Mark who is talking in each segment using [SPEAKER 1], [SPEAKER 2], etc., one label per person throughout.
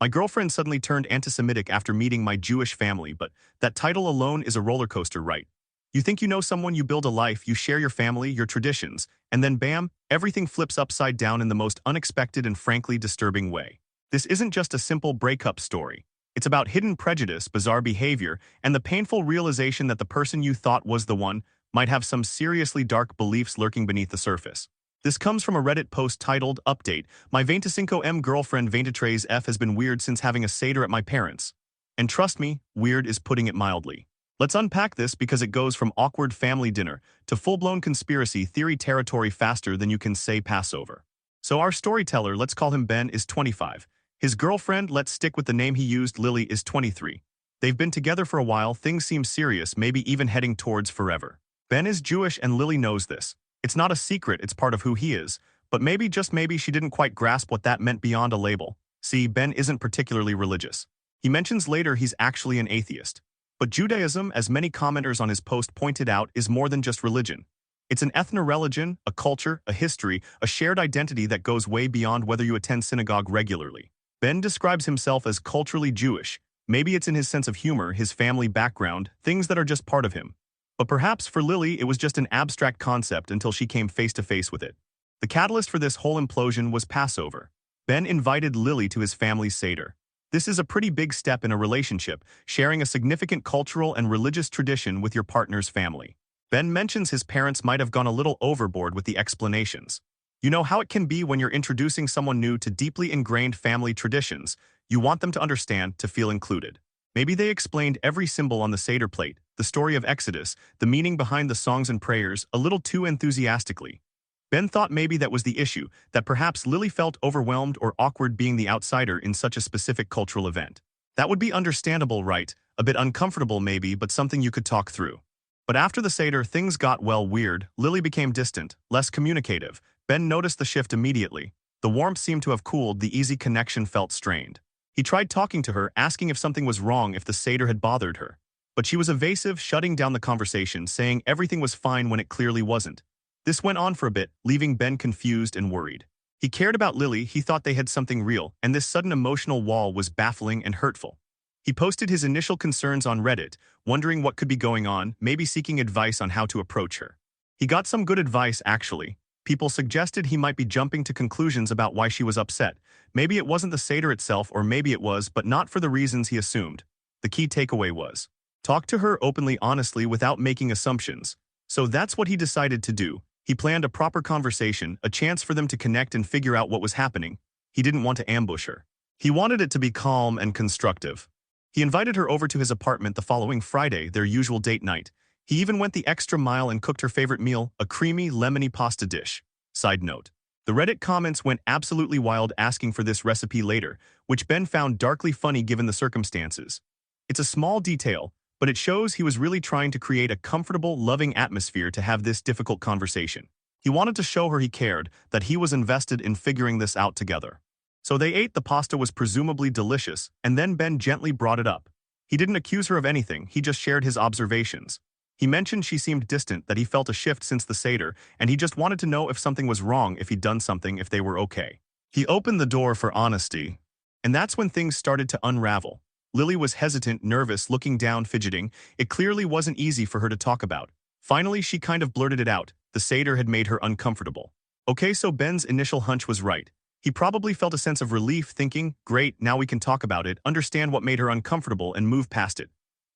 [SPEAKER 1] My girlfriend suddenly turned anti-Semitic after meeting my Jewish family, but that title alone is a roller coaster, right? You think you know someone, you build a life, you share your family, your traditions, and then bam, everything flips upside down in the most unexpected and frankly disturbing way. This isn't just a simple breakup story. It's about hidden prejudice, bizarre behavior, and the painful realization that the person you thought was the one might have some seriously dark beliefs lurking beneath the surface. This comes from a Reddit post titled, Update, my 25M girlfriend 23 F has been weird since having a Seder at my parents'. And trust me, weird is putting it mildly. Let's unpack this because it goes from awkward family dinner to full-blown conspiracy theory territory faster than you can say Passover. So our storyteller, let's call him Ben, is 25. His girlfriend, let's stick with the name he used, Lily, is 23. They've been together for a while, things seem serious, maybe even heading towards forever. Ben is Jewish and Lily knows this. It's not a secret, it's part of who he is, but maybe, just maybe, she didn't quite grasp what that meant beyond a label. See, Ben isn't particularly religious. He mentions later he's actually an atheist. But Judaism, as many commenters on his post pointed out, is more than just religion. It's an ethno-religion, a culture, a history, a shared identity that goes way beyond whether you attend synagogue regularly. Ben describes himself as culturally Jewish. Maybe it's in his sense of humor, his family background, things that are just part of him. But perhaps for Lily, it was just an abstract concept until she came face to face with it. The catalyst for this whole implosion was Passover. Ben invited Lily to his family's Seder. This is a pretty big step in a relationship, sharing a significant cultural and religious tradition with your partner's family. Ben mentions his parents might have gone a little overboard with the explanations. You know how it can be when you're introducing someone new to deeply ingrained family traditions. You want them to understand, to feel included. Maybe they explained every symbol on the Seder plate, the story of Exodus, the meaning behind the songs and prayers, a little too enthusiastically. Ben thought maybe that was the issue, that perhaps Lily felt overwhelmed or awkward being the outsider in such a specific cultural event. That would be understandable, right? A bit uncomfortable maybe, but something you could talk through. But after the Seder, things got, well, weird. Lily became distant, less communicative. Ben noticed the shift immediately. The warmth seemed to have cooled, the easy connection felt strained. He tried talking to her, asking if something was wrong, if the Seder had bothered her. But she was evasive, shutting down the conversation, saying everything was fine when it clearly wasn't. This went on for a bit, leaving Ben confused and worried. He cared about Lily, he thought they had something real, and this sudden emotional wall was baffling and hurtful. He posted his initial concerns on Reddit, wondering what could be going on, maybe seeking advice on how to approach her. He got some good advice, actually. People suggested he might be jumping to conclusions about why she was upset. Maybe it wasn't the Seder itself, or maybe it was, but not for the reasons he assumed. The key takeaway was, talk to her openly, honestly, without making assumptions. So that's what he decided to do. He planned a proper conversation, a chance for them to connect and figure out what was happening. He didn't want to ambush her. He wanted it to be calm and constructive. He invited her over to his apartment the following Friday, their usual date night. He even went the extra mile and cooked her favorite meal, a creamy, lemony pasta dish. Side note. The Reddit comments went absolutely wild asking for this recipe later, which Ben found darkly funny given the circumstances. It's a small detail, but it shows he was really trying to create a comfortable, loving atmosphere to have this difficult conversation. He wanted to show her he cared, that he was invested in figuring this out together. So they ate. The pasta was presumably delicious, and then Ben gently brought it up. He didn't accuse her of anything, he just shared his observations. He mentioned she seemed distant, that he felt a shift since the Seder, and he just wanted to know if something was wrong, if he'd done something, if they were okay. He opened the door for honesty. And that's when things started to unravel. Lily was hesitant, nervous, looking down, fidgeting. It clearly wasn't easy for her to talk about. Finally, she kind of blurted it out. The Seder had made her uncomfortable. Okay, so Ben's initial hunch was right. He probably felt a sense of relief, thinking, great, now we can talk about it, understand what made her uncomfortable, and move past it.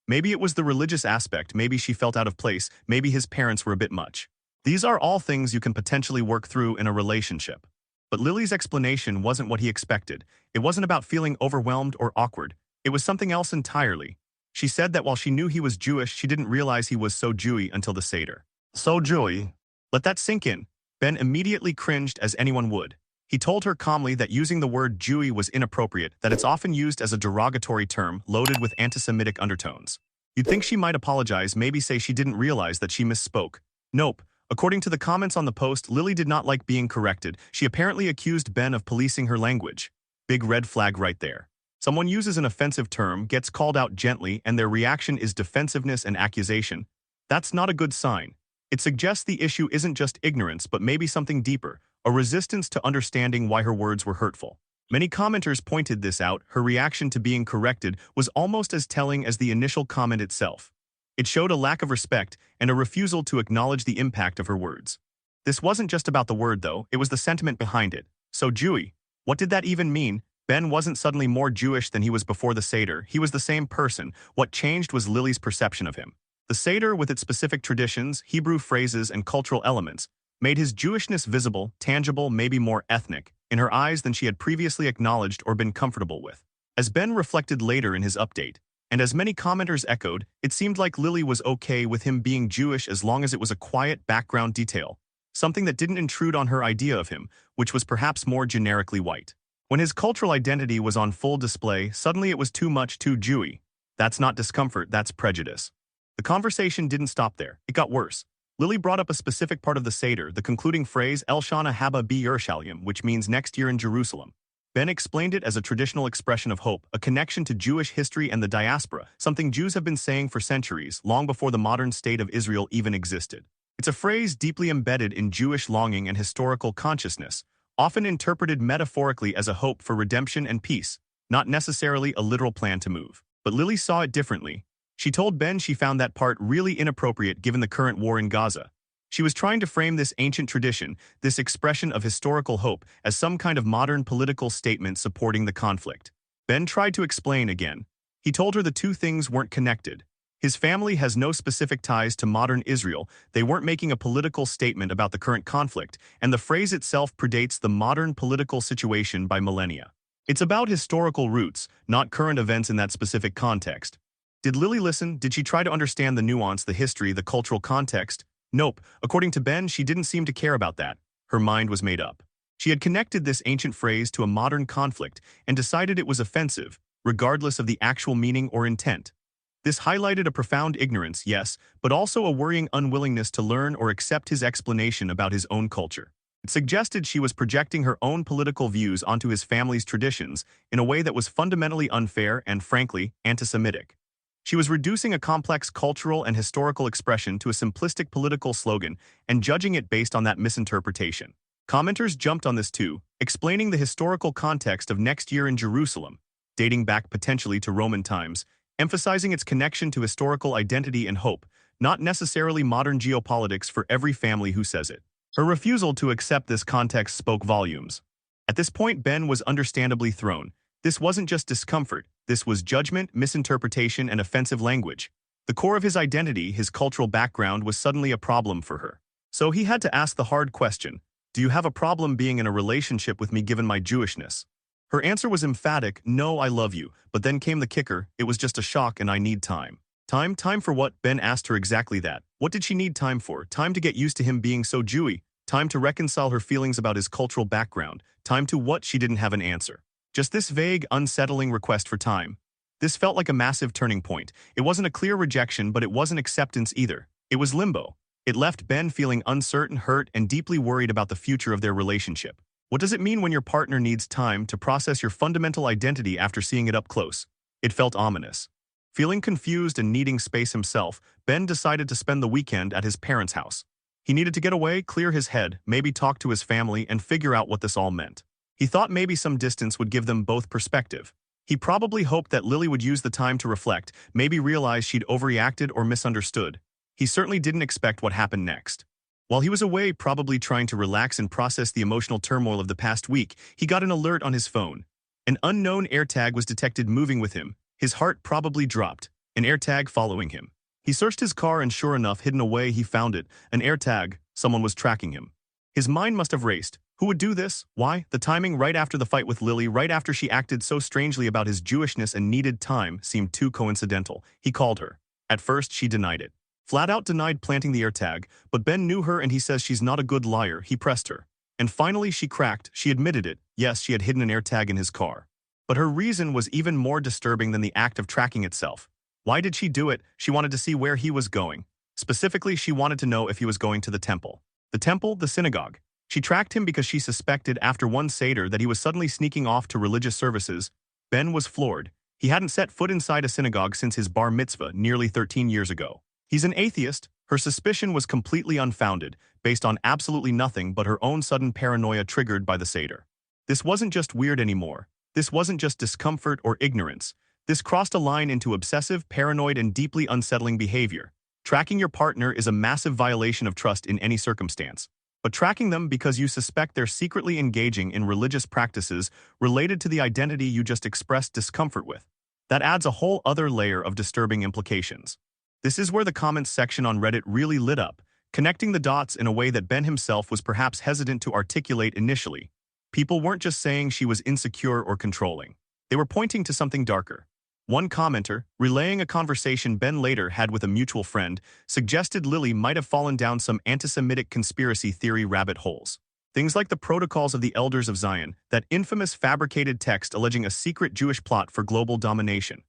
[SPEAKER 1] Maybe it was the religious aspect, maybe she felt out of place, maybe his parents were a bit much. These are all things you can potentially work through in a relationship. But Lily's explanation wasn't what he expected. It wasn't about feeling overwhelmed or awkward. It was something else entirely. She said that while she knew he was Jewish, she didn't realize he was so Jewy until the Seder. So Jewy. Let that sink in. Ben immediately cringed, as anyone would. He told her calmly that using the word Jewy was inappropriate, that it's often used as a derogatory term loaded with anti-Semitic undertones. You'd think she might apologize, maybe say she didn't realize that she misspoke. Nope. According to the comments on the post, Lily did not like being corrected. She apparently accused Ben of policing her language. Big red flag right there. Someone uses an offensive term, gets called out gently, and their reaction is defensiveness and accusation. That's not a good sign. It suggests the issue isn't just ignorance, but maybe something deeper, a resistance to understanding why her words were hurtful. Many commenters pointed this out. Her reaction to being corrected was almost as telling as the initial comment itself. It showed a lack of respect and a refusal to acknowledge the impact of her words. This wasn't just about the word, though, it was the sentiment behind it. So Jewy. What did that even mean? Ben wasn't suddenly more Jewish than he was before the Seder. He was the same person. What changed was Lily's perception of him. The Seder, with its specific traditions, Hebrew phrases, and cultural elements, made his Jewishness visible, tangible, maybe more ethnic, in her eyes than she had previously acknowledged or been comfortable with. As Ben reflected later in his update, and as many commenters echoed, it seemed like Lily was okay with him being Jewish as long as it was a quiet background detail, something that didn't intrude on her idea of him, which was perhaps more generically white. When his cultural identity was on full display, suddenly it was too much, too Jewy. That's not discomfort, that's prejudice. The conversation didn't stop there. It got worse. Lily brought up a specific part of the Seder, the concluding phrase, El Shana Haba B'Yerushalayim, which means next year in Jerusalem. Ben explained it as a traditional expression of hope, a connection to Jewish history and the diaspora, something Jews have been saying for centuries, long before the modern state of Israel even existed. It's a phrase deeply embedded in Jewish longing and historical consciousness, often interpreted metaphorically as a hope for redemption and peace, not necessarily a literal plan to move. But Lily saw it differently. She told Ben she found that part really inappropriate given the current war in Gaza. She was trying to frame this ancient tradition, this expression of historical hope, as some kind of modern political statement supporting the conflict. Ben tried to explain again. He told her the two things weren't connected. His family has no specific ties to modern Israel, they weren't making a political statement about the current conflict, and the phrase itself predates the modern political situation by millennia. It's about historical roots, not current events in that specific context. Did Lily listen? Did she try to understand the nuance, the history, the cultural context? Nope. According to Ben, she didn't seem to care about that. Her mind was made up. She had connected this ancient phrase to a modern conflict and decided it was offensive, regardless of the actual meaning or intent. This highlighted a profound ignorance, yes, but also a worrying unwillingness to learn or accept his explanation about his own culture. It suggested she was projecting her own political views onto his family's traditions in a way that was fundamentally unfair and, frankly, anti-Semitic. She was reducing a complex cultural and historical expression to a simplistic political slogan and judging it based on that misinterpretation. Commenters jumped on this too, explaining the historical context of next year in Jerusalem, dating back potentially to Roman times, emphasizing its connection to historical identity and hope, not necessarily modern geopolitics for every family who says it. Her refusal to accept this context spoke volumes. At this point, Ben was understandably thrown. This wasn't just discomfort, this was judgment, misinterpretation, and offensive language. The core of his identity, his cultural background, was suddenly a problem for her. So he had to ask the hard question, do you have a problem being in a relationship with me given my Jewishness? Her answer was emphatic, no, I love you, but then came the kicker, it was just a shock and I need time. Time for what? Ben asked her exactly that. What did she need time for? Time to get used to him being so Jewy, time to reconcile her feelings about his cultural background, time to what? She didn't have an answer. Just this vague, unsettling request for time. This felt like a massive turning point. It wasn't a clear rejection, but it wasn't acceptance either. It was limbo. It left Ben feeling uncertain, hurt, and deeply worried about the future of their relationship. What does it mean when your partner needs time to process your fundamental identity after seeing it up close? It felt ominous. Feeling confused and needing space himself, Ben decided to spend the weekend at his parents' house. He needed to get away, clear his head, maybe talk to his family, and figure out what this all meant. He thought maybe some distance would give them both perspective. He probably hoped that Lily would use the time to reflect, maybe realize she'd overreacted or misunderstood. He certainly didn't expect what happened next. While he was away, probably trying to relax and process the emotional turmoil of the past week, he got an alert on his phone. An unknown AirTag was detected moving with him. His heart probably dropped. An AirTag following him. He searched his car and sure enough, hidden away, he found it. An AirTag. Someone was tracking him. His mind must have raced. Who would do this? Why? The timing right after the fight with Lily, right after she acted so strangely about his Jewishness and needed time, seemed too coincidental. He called her. At first, she denied it. Flat out denied planting the AirTag, but Ben knew her and he says she's not a good liar. He pressed her. And finally, she cracked. She admitted it. Yes, she had hidden an AirTag in his car. But her reason was even more disturbing than the act of tracking itself. Why did she do it? She wanted to see where he was going. Specifically, she wanted to know if he was going to the temple. The temple, the synagogue. She tracked him because she suspected after one Seder that he was suddenly sneaking off to religious services. Ben was floored. He hadn't set foot inside a synagogue since his bar mitzvah nearly 13 years ago. He's an atheist. Her suspicion was completely unfounded, based on absolutely nothing but her own sudden paranoia triggered by the Seder. This wasn't just weird anymore. This wasn't just discomfort or ignorance. This crossed a line into obsessive, paranoid, and deeply unsettling behavior. Tracking your partner is a massive violation of trust in any circumstance. But tracking them because you suspect they're secretly engaging in religious practices related to the identity you just expressed discomfort with, that adds a whole other layer of disturbing implications. This is where the comments section on Reddit really lit up, connecting the dots in a way that Ben himself was perhaps hesitant to articulate initially. People weren't just saying she was insecure or controlling. They were pointing to something darker. One commenter, relaying a conversation Ben later had with a mutual friend, suggested Lily might have fallen down some anti-Semitic conspiracy theory rabbit holes. Things like the Protocols of the Elders of Zion, that infamous fabricated text alleging a secret Jewish plot for global domination.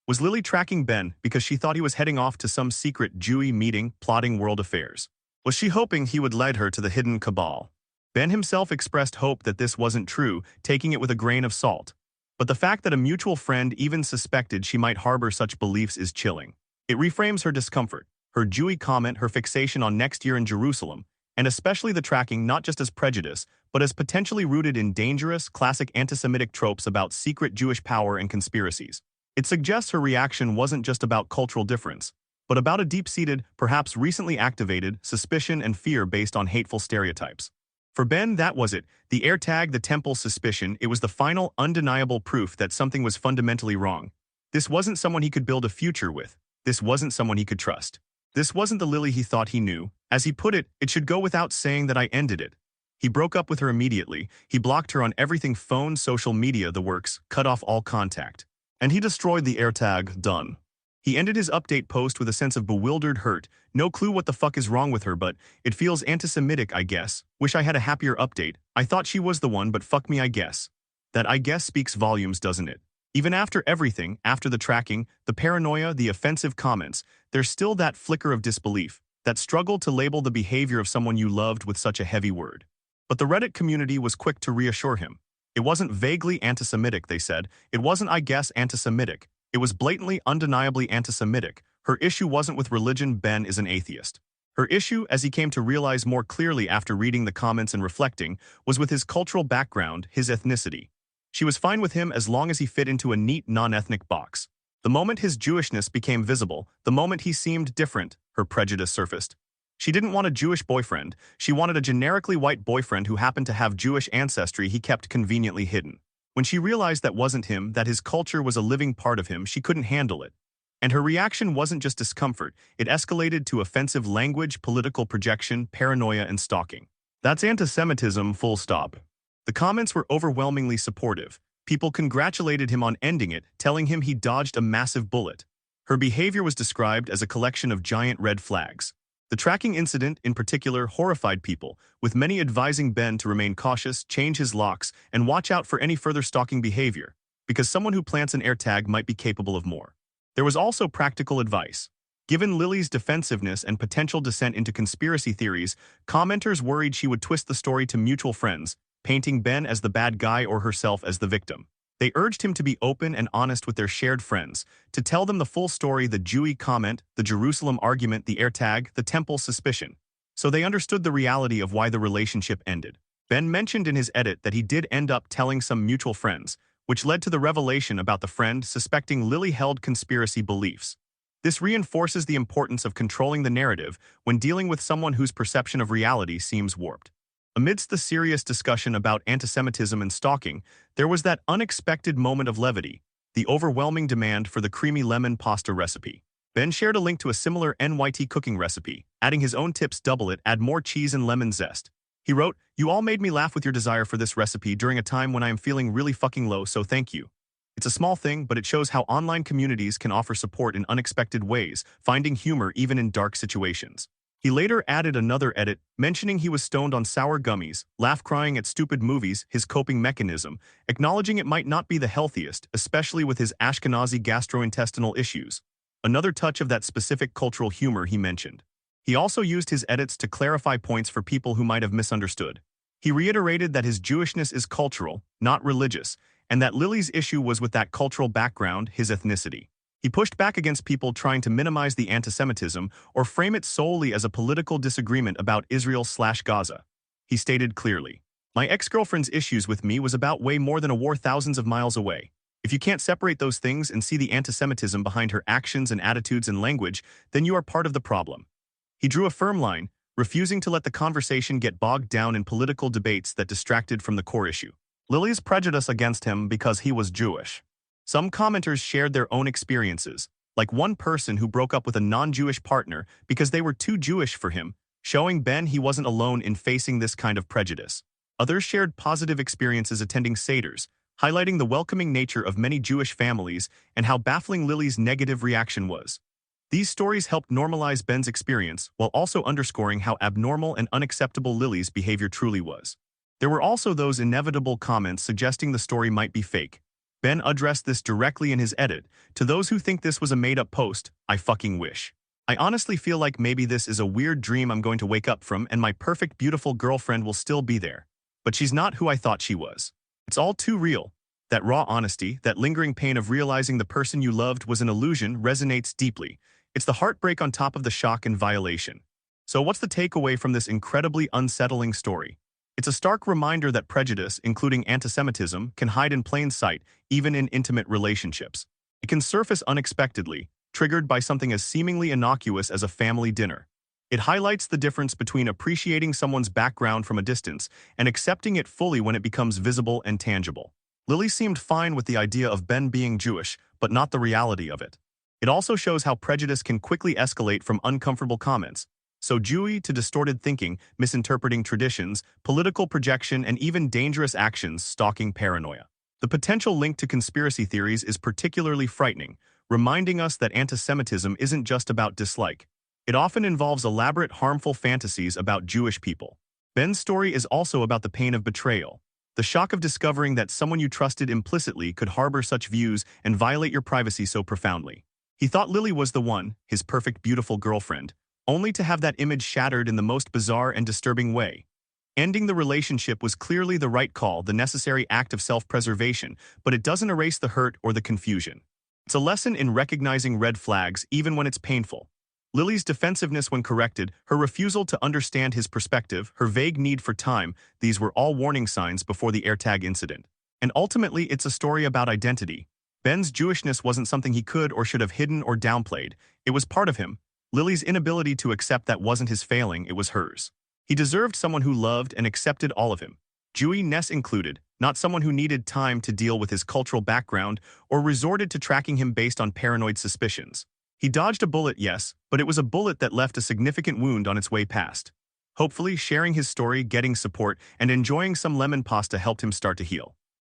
[SPEAKER 1] Was Lily tracking Ben because she thought he was heading off to some secret Jewy meeting plotting world affairs? Was she hoping he would lead her to the hidden cabal? Ben himself expressed hope that this wasn't true, taking it with a grain of salt. But the fact that a mutual friend even suspected she might harbor such beliefs is chilling. It reframes her discomfort, her Jewy comment, her fixation on next year in Jerusalem, and especially the tracking not just as prejudice, but as potentially rooted in dangerous, classic anti-Semitic tropes about secret Jewish power and conspiracies. It suggests her reaction wasn't just about cultural difference, but about a deep-seated, perhaps recently activated, suspicion and fear based on hateful stereotypes. For Ben, that was it. The AirTag, the temple suspicion, it was the final, undeniable proof that something was fundamentally wrong. This wasn't someone he could build a future with. This wasn't someone he could trust. This wasn't the Lily he thought he knew. As he put it, it should go without saying that I ended it. He broke up with her immediately. He blocked her on everything: phone, social media, the works, cut off all contact. And he destroyed the AirTag. Done. He ended his update post with a sense of bewildered hurt. No clue what the fuck is wrong with her, but it feels anti-Semitic, I guess. Wish I had a happier update. I thought she was the one, but fuck me, I guess. That I guess speaks volumes, doesn't it? Even after everything, after the tracking, the paranoia, the offensive comments, there's still that flicker of disbelief, that struggle to label the behavior of someone you loved with such a heavy word. But the Reddit community was quick to reassure him. It wasn't vaguely anti-Semitic, they said. It wasn't, I guess, anti-Semitic. It was blatantly, undeniably anti-Semitic. Her issue wasn't with religion. Ben is an atheist. Her issue, as he came to realize more clearly after reading the comments and reflecting, was with his cultural background, his ethnicity. She was fine with him as long as he fit into a neat, non-ethnic box. The moment his Jewishness became visible, the moment he seemed different, her prejudice surfaced. She didn't want a Jewish boyfriend. She wanted a generically white boyfriend who happened to have Jewish ancestry he kept conveniently hidden. When she realized that wasn't him, that his culture was a living part of him, she couldn't handle it. And her reaction wasn't just discomfort, it escalated to offensive language, political projection, paranoia, and stalking. That's anti-Semitism, full stop. The comments were overwhelmingly supportive. People congratulated him on ending it, telling him he dodged a massive bullet. Her behavior was described as a collection of giant red flags. The tracking incident, in particular, horrified people, with many advising Ben to remain cautious, change his locks, and watch out for any further stalking behavior, because someone who plants an AirTag might be capable of more. There was also practical advice. Given Lily's defensiveness and potential descent into conspiracy theories, commenters worried she would twist the story to mutual friends, painting Ben as the bad guy or herself as the victim. They urged him to be open and honest with their shared friends, to tell them the full story: the Jewy comment, the Jerusalem argument, the AirTag, the temple suspicion. So they understood the reality of why the relationship ended. Ben mentioned in his edit that he did end up telling some mutual friends, which led to the revelation about the friend suspecting Lily held conspiracy beliefs. This reinforces the importance of controlling the narrative when dealing with someone whose perception of reality seems warped. Amidst the serious discussion about antisemitism and stalking, there was that unexpected moment of levity, the overwhelming demand for the creamy lemon pasta recipe. Ben shared a link to a similar NYT cooking recipe, adding his own tips: double it, add more cheese and lemon zest. He wrote, "You all made me laugh with your desire for this recipe during a time when I am feeling really fucking low, so thank you." It's a small thing, but it shows how online communities can offer support in unexpected ways, finding humor even in dark situations. He later added another edit, mentioning he was stoned on sour gummies, laugh crying at stupid movies, his coping mechanism, acknowledging it might not be the healthiest, especially with his Ashkenazi gastrointestinal issues. Another touch of that specific cultural humor he mentioned. He also used his edits to clarify points for people who might have misunderstood. He reiterated that his Jewishness is cultural, not religious, and that Lily's issue was with that cultural background, his ethnicity. He pushed back against people trying to minimize the antisemitism or frame it solely as a political disagreement about Israel/Gaza. He stated clearly, My ex-girlfriend's issues with me was about way more than a war thousands of miles away. If you can't separate those things and see the antisemitism behind her actions and attitudes and language, then you are part of the problem. He drew a firm line, refusing to let the conversation get bogged down in political debates that distracted from the core issue. Lily's prejudice against him because he was Jewish. Some commenters shared their own experiences, like one person who broke up with a non-Jewish partner because they were too Jewish for him, showing Ben he wasn't alone in facing this kind of prejudice. Others shared positive experiences attending Seders, highlighting the welcoming nature of many Jewish families and how baffling Lily's negative reaction was. These stories helped normalize Ben's experience while also underscoring how abnormal and unacceptable Lily's behavior truly was. There were also those inevitable comments suggesting the story might be fake. Ben addressed this directly in his edit. To those who think this was a made-up post, I fucking wish. I honestly feel like maybe this is a weird dream I'm going to wake up from and my perfect beautiful girlfriend will still be there. But she's not who I thought she was. It's all too real. That raw honesty, that lingering pain of realizing the person you loved was an illusion resonates deeply. It's the heartbreak on top of the shock and violation. So what's the takeaway from this incredibly unsettling story? It's a stark reminder that prejudice, including antisemitism, can hide in plain sight, even in intimate relationships. It can surface unexpectedly, triggered by something as seemingly innocuous as a family dinner. It highlights the difference between appreciating someone's background from a distance and accepting it fully when it becomes visible and tangible. Lily seemed fine with the idea of Ben being Jewish, but not the reality of it. It also shows how prejudice can quickly escalate from uncomfortable comments, so Jewy to distorted thinking, misinterpreting traditions, political projection, and even dangerous actions, stalking paranoia. The potential link to conspiracy theories is particularly frightening, reminding us that antisemitism isn't just about dislike. It often involves elaborate, harmful fantasies about Jewish people. Ben's story is also about the pain of betrayal. The shock of discovering that someone you trusted implicitly could harbor such views and violate your privacy so profoundly. He thought Lily was the one, his perfect, beautiful girlfriend, only to have that image shattered in the most bizarre and disturbing way. Ending the relationship was clearly the right call, the necessary act of self-preservation, but it doesn't erase the hurt or the confusion. It's a lesson in recognizing red flags even when it's painful. Lily's defensiveness when corrected, her refusal to understand his perspective, her vague need for time, these were all warning signs before the AirTag incident. And ultimately, it's a story about identity. Ben's Jewishness wasn't something he could or should have hidden or downplayed. It was part of him. Lily's inability to accept that wasn't his failing, it was hers. He deserved someone who loved and accepted all of him, Jewy-ness included, not someone who needed time to deal with his cultural background or resorted to tracking him based on paranoid suspicions. He dodged a bullet, yes, but it was a bullet that left a significant wound on its way past. Hopefully, sharing his story, getting support, and enjoying some lemon pasta helped him start to heal.